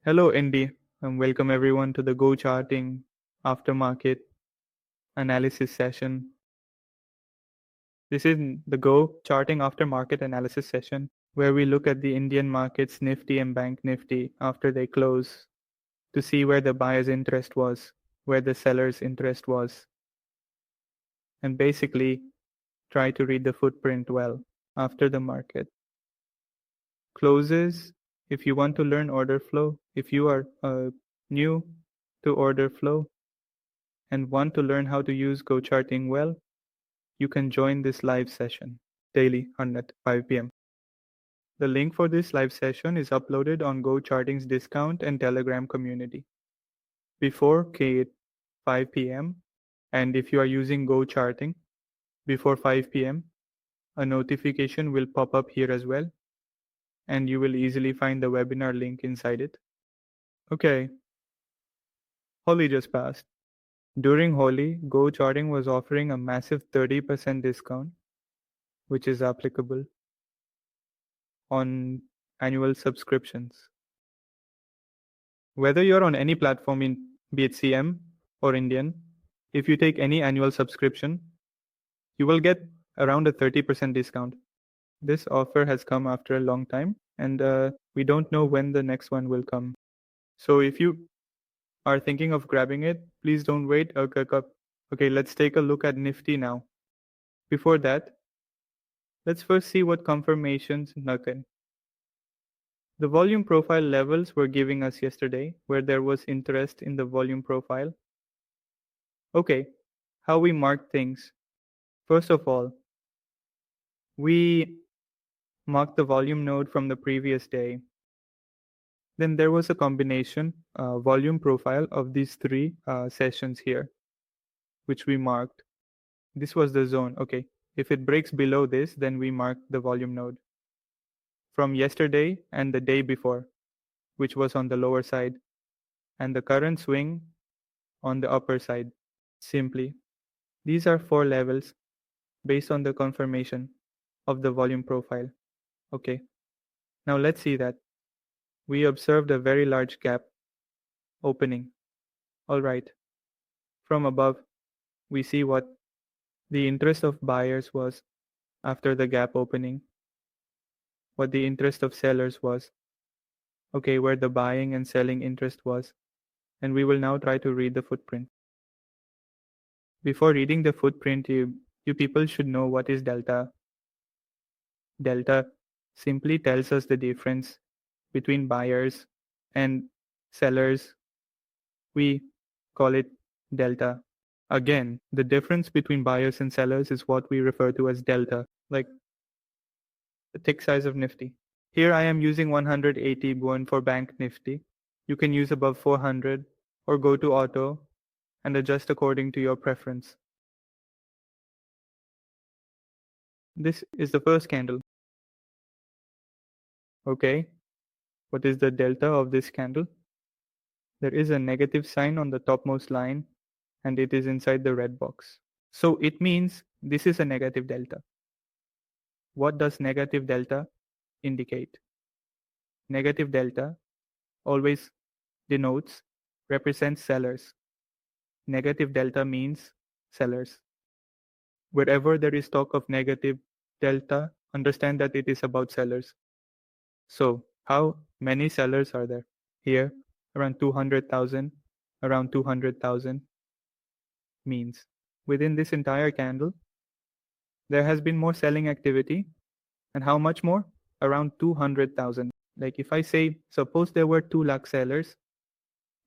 Hello, Indy, and welcome everyone to the GoCharting aftermarket analysis session. This is the GoCharting aftermarket analysis session where we look at the Indian markets Nifty and Bank Nifty after they close to see where the buyer's interest was, where the seller's interest was, and basically try to read the footprint well after the market closes. If you want to learn order flow, if you are new to order flow, and want to learn how to use GoCharting well, you can join this live session daily at 5 p.m. The link for this live session is uploaded on GoCharting's Discount and Telegram community before 5 p.m. And if you are using GoCharting before 5 p.m., a notification will pop up here as well, and you will easily find the webinar link inside it. Okay, Holi just passed. During Holi, GoCharting was offering a massive 30% discount, which is applicable on annual subscriptions. Whether you're on any platform, be it CM or Indian, if you take any annual subscription, you will get around a 30% discount. This offer has come after a long time, and we don't know when the next one will come. So if you are thinking of grabbing it, please don't wait. Okay, let's take a look at Nifty now. Before that, let's first see what confirmations nothing. The volume profile levels were giving us yesterday, where there was interest in the volume profile. Okay, how we mark things. First of all, we marked the volume node from the previous day. Then there was a combination volume profile of these three sessions here, which we marked. This was the zone. Okay, if it breaks below this, then we mark the volume node from yesterday and the day before, which was on the lower side, and the current swing on the upper side. Simply, these are 4 levels based on the confirmation of the volume profile. Okay, now let's see that. We observed a very large gap opening. All right, from above, we see what the interest of buyers was after the gap opening, what the interest of sellers was, okay, where the buying and selling interest was, and we will now try to read the footprint. Before reading the footprint, you people should know what is delta. Delta simply tells us the difference between buyers and sellers. We call it delta. Again, the difference between buyers and sellers is what we refer to as delta, like the tick size of Nifty. Here I am using 180 going for Bank Nifty. You can use above 400 or go to auto and adjust according to your preference. This is the first candle. Okay, what is the delta of this candle? There is a negative sign on the topmost line, and it is inside the red box. So it means this is a negative delta. What does negative delta indicate? Negative delta always represents sellers. Negative delta means sellers. Wherever there is talk of negative delta, understand that it is about sellers. So how many sellers are there? Here, around 200,000, around 200,000 means within this entire candle, there has been more selling activity. And how much more? Around 200,000. Like if I say, suppose there were 2 lakh sellers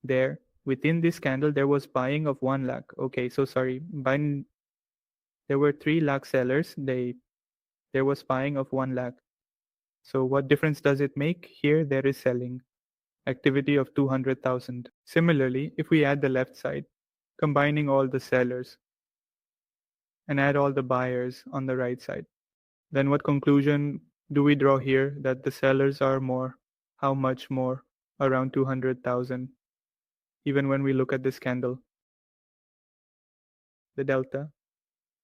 there, within this candle, there was buying of 1 lakh. Okay, so sorry, there were 3 lakh sellers. There was buying of 1 lakh. So what difference does it make? Here, there is selling activity of 200,000. Similarly, if we add the left side, combining all the sellers and add all the buyers on the right side, then what conclusion do we draw here? That the sellers are more. How much more? Around 200,000. Even when we look at this candle, the delta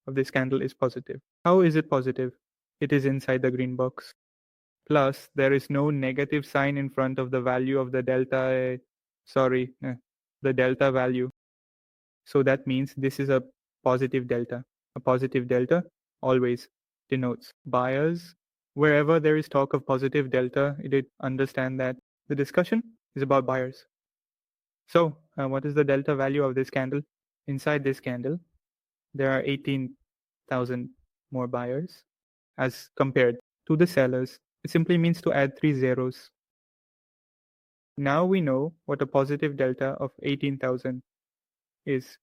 of this candle is positive. How is it positive? It is inside the green box. plus there is no negative sign in front of the value of the delta, the delta value. So that means this is a positive delta. A positive delta always denotes buyers. Wherever there is talk of positive delta, it understand that the discussion is about buyers. So what is the delta value of this candle? Inside this candle, there are 18,000 more buyers as compared to the sellers. It simply means to add 3 zeros. Now we know what a positive delta of 18,000 is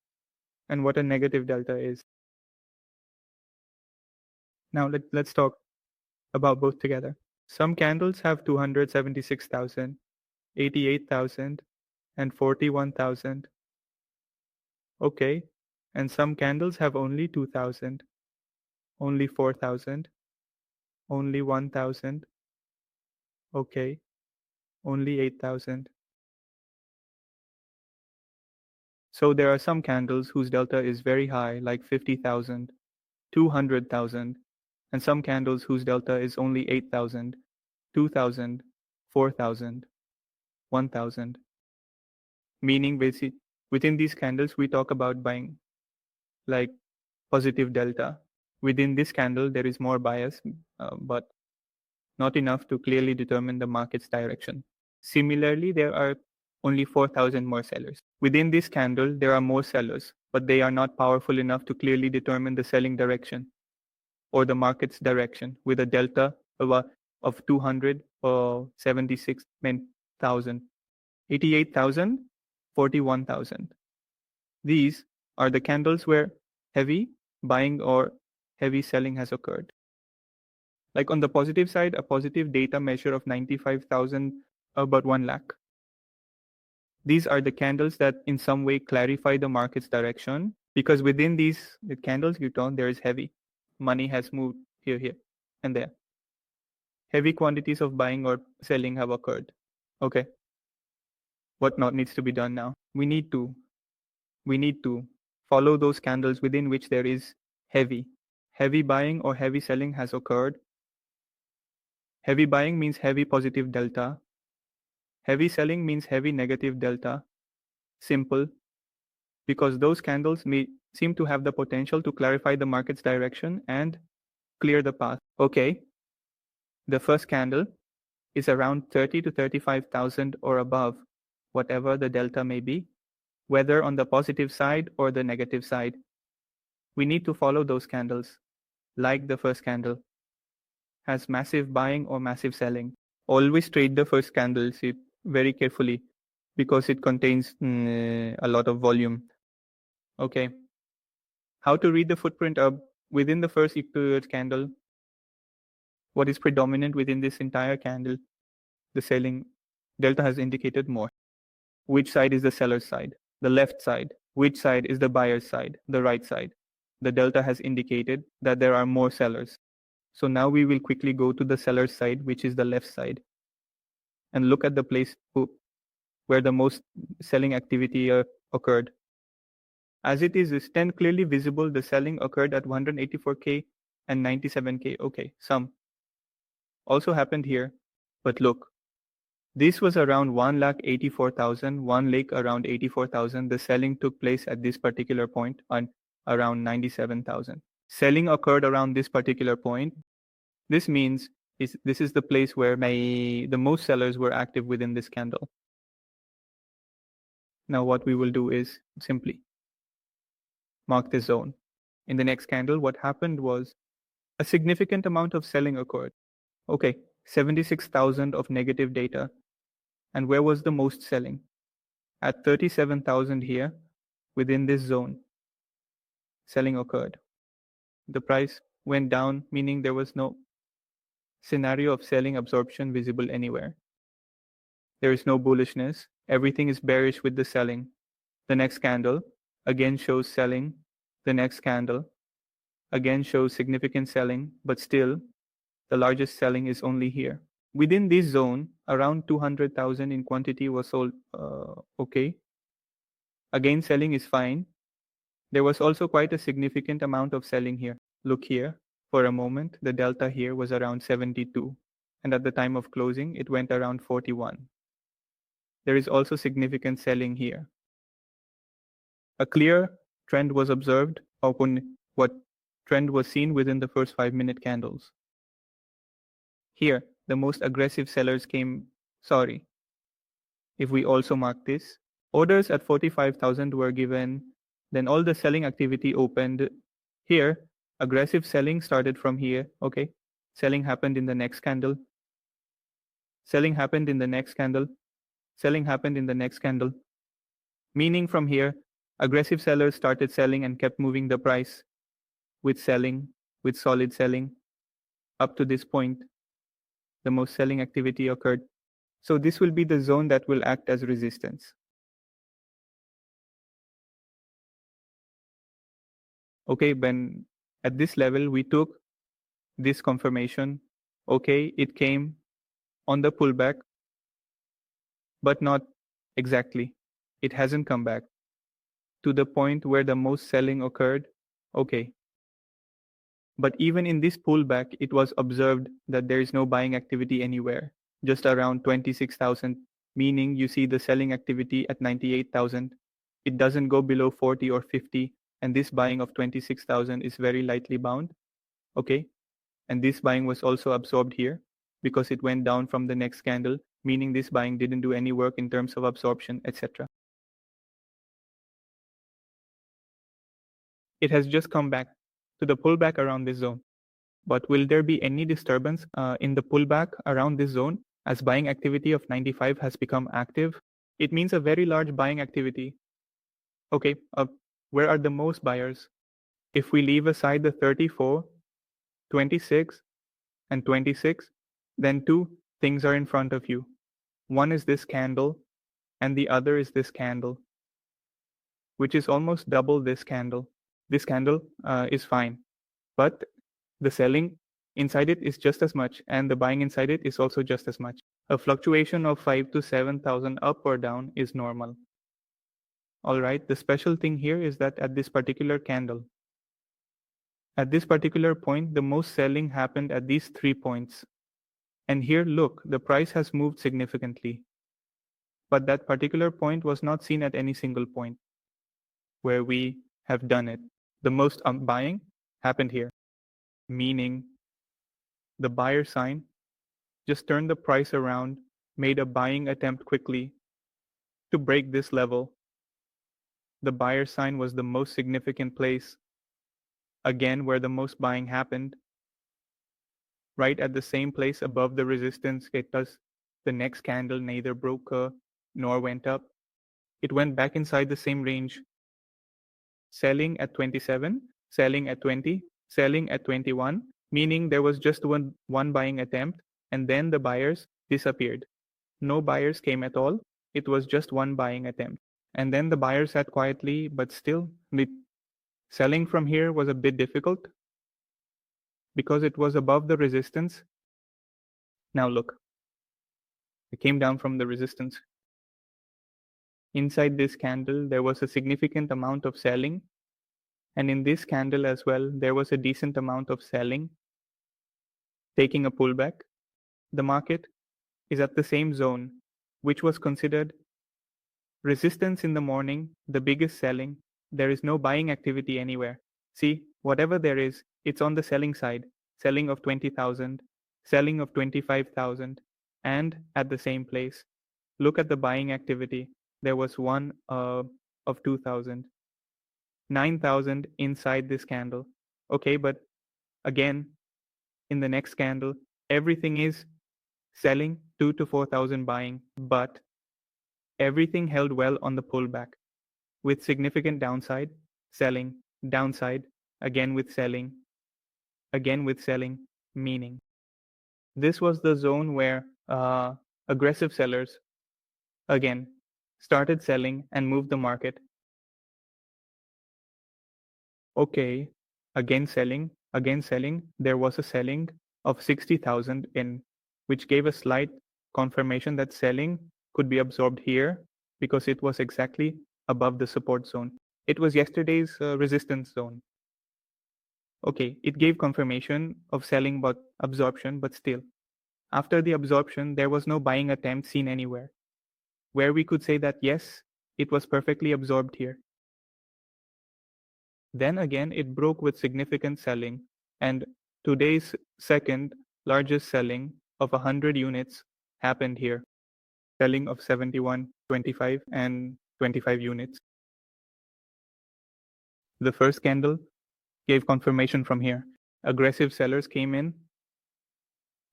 and what a negative delta is. Now let's talk about both together. Some candles have 276,000, 88,000, and 41,000. Okay. And some candles have only 2,000, only 4,000, only 1,000. Okay. Only 8,000. So there are some candles whose delta is very high, like 50,000, 200,000, and some candles whose delta is only 8,000, 2,000, 4,000, 1,000. Meaning basically within these candles we talk about buying like positive delta. Within this candle there is more bias, but not enough to clearly determine the market's direction. Similarly, there are only 4,000 more sellers. Within this candle, there are more sellers, but they are not powerful enough to clearly determine the selling direction or the market's direction with a delta of 200 or 76,000, 88,000, 41,000. These are the candles where heavy buying or heavy selling has occurred. Like on the positive side, a positive data measure of 95,000, about 1 lakh. These are the candles that in some way clarify the market's direction, because within these candles you turn, there is heavy. Money has moved here, and there. Heavy quantities of buying or selling have occurred. Okay. What not needs to be done now? We need to follow those candles within which there is heavy. Heavy buying or heavy selling has occurred. Heavy buying means heavy positive delta. Heavy selling means heavy negative delta. Simple. Because those candles may seem to have the potential to clarify the market's direction and clear the path. Okay. The first candle is around 30 to 35,000 or above, whatever the delta may be, whether on the positive side or the negative side. We need to follow those candles, like the first candle has massive buying or massive selling. Always trade the first candle, see very carefully, because it contains a lot of volume. Okay. How to read the footprint within the first equal candle? What is predominant within this entire candle? The selling delta has indicated more. Which side is the seller's side? The left side. Which side is the buyer's side? The right side. The delta has indicated that there are more sellers. So now we will quickly go to the seller's side, which is the left side, and look at the place where the most selling activity occurred. As it is 10 clearly visible, the selling occurred at 184K and 97K. Okay, some also happened here. But look, this was around 1,84,000, 1 lakh around 84,000. The selling took place at this particular point on around 97,000. Selling occurred around this particular point. This means this is the place where the most sellers were active within this candle. Now what we will do is simply mark this zone. In the next candle, what happened was a significant amount of selling occurred. Okay, 76,000 of negative data. And where was the most selling? At 37,000 here, within this zone, selling occurred. The price went down, meaning there was no scenario of selling absorption visible anywhere. There is no bullishness. Everything is bearish with the selling. The next candle again shows selling. The next candle again shows significant selling, but still the largest selling is only here. Within this zone, around 200,000 in quantity was sold. Okay. Again, selling is fine. There was also quite a significant amount of selling here. Look here. For a moment, the delta here was around 72. and at the time of closing, it went around 41. There is also significant selling here. A clear trend was observed, or what trend was seen within the first 5-minute candles. Here, the most aggressive sellers came, if we also mark this, orders at 45,000 were given, then all the selling activity opened here. Aggressive selling started from here, okay? Selling happened in the next candle. Selling happened in the next candle. Selling happened in the next candle. Meaning from here, aggressive sellers started selling and kept moving the price with solid selling. Up to this point, the most selling activity occurred. So this will be the zone that will act as resistance. Okay, when at this level, we took this confirmation. Okay, it came on the pullback, but not exactly. It hasn't come back to the point where the most selling occurred. Okay. But even in this pullback, it was observed that there is no buying activity anywhere, just around 26,000, meaning you see the selling activity at 98,000. It doesn't go below 40 or 50, and this buying of 26,000 is very lightly bound. Okay. And this buying was also absorbed here because it went down from the next candle, meaning this buying didn't do any work in terms of absorption, etc. It has just come back to the pullback around this zone. But will there be any disturbance in the pullback around this zone as buying activity of 95 has become active? It means a very large buying activity. Okay, where are the most buyers? If we leave aside the 34, 26, and 26, then two things are in front of you. One is this candle, and the other is this candle, which is almost double this candle. This candle is fine, but the selling inside it is just as much, and the buying inside it is also just as much. A fluctuation of 5 to 7,000 up or down is normal. All right, the special thing here is that at this particular candle, at this particular point, the most selling happened at these 3 points. And here, look, the price has moved significantly. But that particular point was not seen at any single point where we have done it. The most buying happened here, meaning the buyer sign just turned the price around, made a buying attempt quickly to break this level. The buyer sign was the most significant place, again where the most buying happened, right at the same place above the resistance. The next candle neither broke nor went up. It went back inside the same range, selling at 27, selling at 20, selling at 21, meaning there was just one buying attempt, and then the buyers disappeared. No buyers came at all. It was just one buying attempt. And then the buyer sat quietly, but still, selling from here was a bit difficult because it was above the resistance. Now look, it came down from the resistance. Inside this candle, there was a significant amount of selling. And in this candle as well, there was a decent amount of selling, taking a pullback. The market is at the same zone, which was considered resistance in the morning, the biggest selling. There is no buying activity anywhere. See, whatever there is, it's on the selling side. Selling of 20,000, selling of 25,000, and at the same place. Look at the buying activity. There was one of 2,000. 9,000 inside this candle. Okay, but again, in the next candle, everything is selling, 2 to 4,000 buying, but everything held well on the pullback with significant downside, selling, downside, again with selling, meaning this was the zone where aggressive sellers again started selling and moved the market. Okay, again selling, there was a selling of 60,000 in, which gave a slight confirmation that selling could be absorbed here because it was exactly above the support zone. It was yesterday's resistance zone. Okay, it gave confirmation of selling but absorption, but still, After the absorption, there was no buying attempt seen anywhere, where we could say that yes, it was perfectly absorbed here. Then again, it broke with significant selling, and today's second largest selling of 100 units happened here, selling of 71, 25, and 25 units. The first candle gave confirmation from here. Aggressive sellers came in.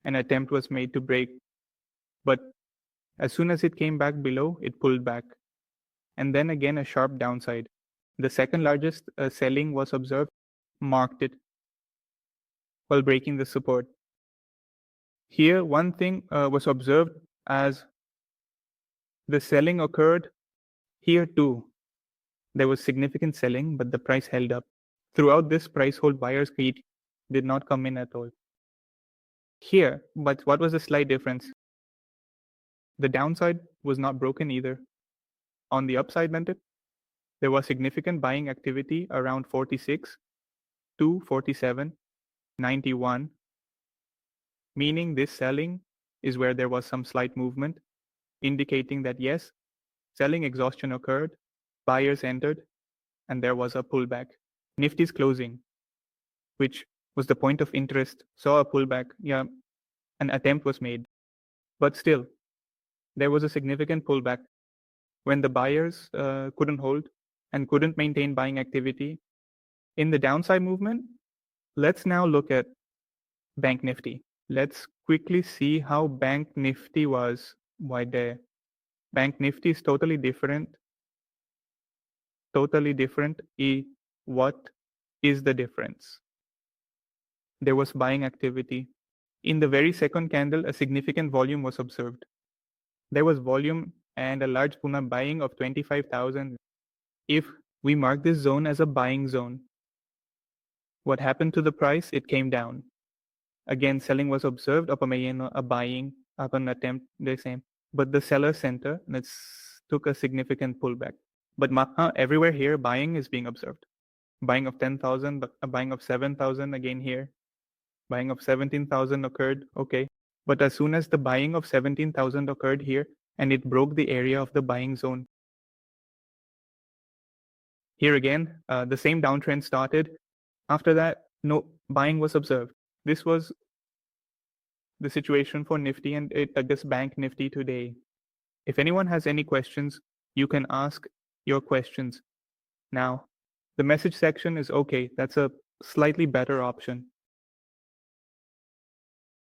An attempt was made to break, but as soon as it came back below, it pulled back. And then again, a sharp downside. The second largest selling was observed, marked it while breaking the support. Here, one thing was observed as the selling occurred here too. There was significant selling, but the price held up. Throughout this price hold, buyers did not come in at all. Here, but what was the slight difference? The downside was not broken either. On the upside, there was significant buying activity around 46 to 47, 91, meaning this selling is where there was some slight movement, indicating that yes, selling exhaustion occurred, buyers entered, and there was a pullback. Nifty's closing, which was the point of interest, saw a pullback. Yeah, an attempt was made. But still, there was a significant pullback when the buyers couldn't hold and couldn't maintain buying activity. In the downside movement, let's now look at Bank Nifty. Let's quickly see how Bank Nifty was right there. Bank Nifty is totally different. What is the difference? There was buying activity. In the very second candle, a significant volume was observed. There was volume and a large Puna buying of 25,000. If we mark this zone as a buying zone, what happened to the price? It came down. Again, selling was observed, a buying, an attempt, the same. But the seller center took a significant pullback. But everywhere here, buying is being observed. Buying of 10,000, but a buying of 7,000 again here. Buying of 17,000 occurred, okay. But as soon as the buying of 17,000 occurred here, and it broke the area of the buying zone. Here again, the same downtrend started. After that, no buying was observed. This was the situation for Nifty and this Bank Nifty today. If anyone has any questions, you can ask your questions now. The message section is okay. That's a slightly better option.